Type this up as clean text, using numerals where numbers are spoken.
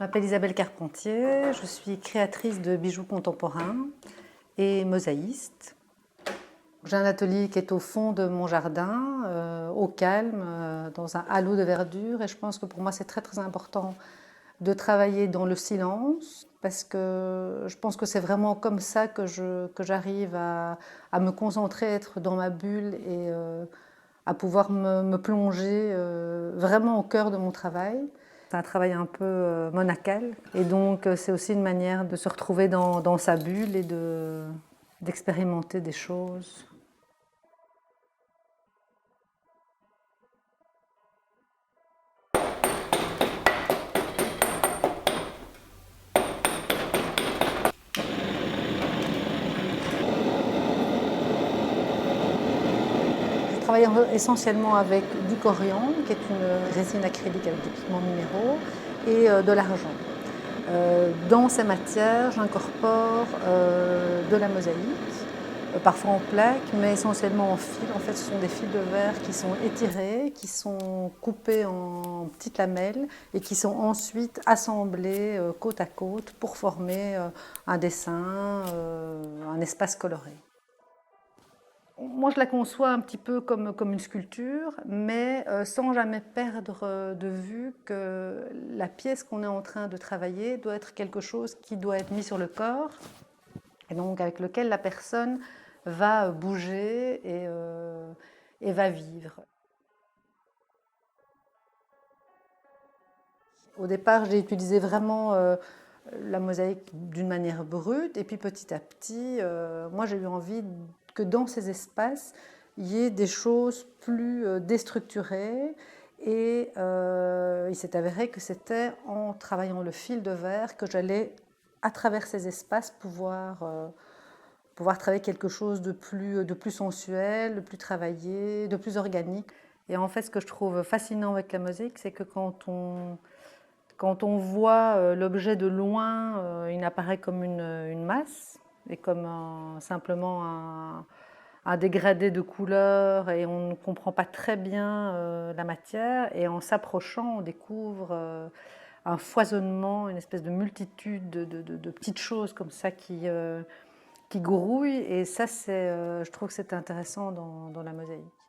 Je m'appelle Isabelle Carpentier, je suis créatrice de bijoux contemporains et mosaïste. J'ai un atelier qui est au fond de mon jardin, au calme, dans un halo de verdure, et je pense que pour moi c'est très important de travailler dans le silence, parce que je pense que c'est vraiment comme ça que j'arrive à me concentrer, être dans ma bulle et à pouvoir me plonger vraiment au cœur de mon travail. C'est un travail un peu monacal, et donc c'est aussi une manière de se retrouver dans sa bulle et d'expérimenter des choses. Je travaille essentiellement avec du coriandre, qui est une résine acrylique avec des pigments minéraux, et de l'argent. Dans ces matières, j'incorpore de la mosaïque, parfois en plaques, mais essentiellement en fils. En fait, ce sont des fils de verre qui sont étirés, qui sont coupés en petites lamelles et qui sont ensuite assemblés côte à côte pour former un dessin, un espace coloré. Moi, je la conçois un petit peu comme une sculpture, mais sans jamais perdre de vue que la pièce qu'on est en train de travailler doit être quelque chose qui doit être mis sur le corps, et donc avec lequel la personne va bouger et va vivre. Au départ, j'ai utilisé vraiment la mosaïque d'une manière brute, et puis petit à petit, moi j'ai eu envie que dans ces espaces, il y ait des choses plus déstructurées, et il s'est avéré que c'était en travaillant le fil de verre que j'allais, à travers ces espaces, pouvoir travailler quelque chose de plus sensuel, de plus travaillé, de plus organique. Et en fait, ce que je trouve fascinant avec la mosaïque, c'est que quand on voit l'objet de loin, il apparaît comme une masse et comme simplement un dégradé de couleurs, et on ne comprend pas très bien la matière. Et en s'approchant, on découvre un foisonnement, une espèce de multitude de petites choses comme ça qui grouillent. Et ça, je trouve que c'est intéressant dans la mosaïque.